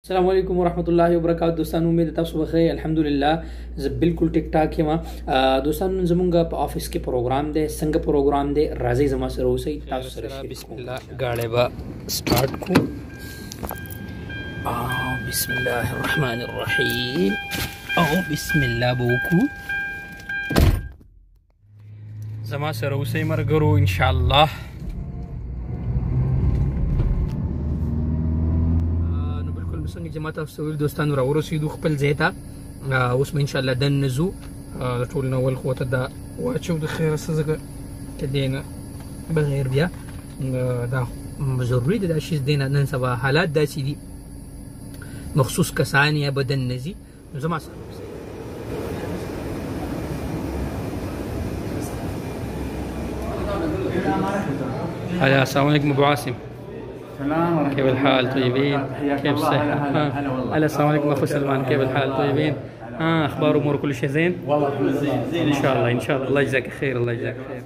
السلام علیکم ورحمۃ اللہ وبرکاتہ دوستانو امید تاسو بخیر الحمدلله زه بالکل ټیک ټاک یم دوستانو زمونږ په افیس کې پروګرام دی څنګه پروګرام دی راځي زما سره اوسئ تاسو سره بسم الله غاړه با سٹارټ کو بسم الله الرحمن الرحیم بسم الله بوکو زما سره اوسئ مرګرو ان شاء الله څنګه جماعت افسویل دوستانو را ورسېدو خپل ځای ته اوس به انشاءالله دننه ځو د ټول نه اول خو ته دا واچو د خیره څه ځکه که دې نه بغیر بیا دا ضروري دی دا شی دی نه نن سبا حالات داسې دي مخصوص کسان یا به دننه ځي نو زما سره السلام علیکم ابو عاصم كيف الحال طيبين؟ كيف الصحة؟ هلا السلام عليكم اخو سلمان كيف الحال طيبين؟ اخبار امور كل شيء زين؟ والله كل زين ان شاء الله ان شاء الله الله يجزاك خير الله يجزاك خير.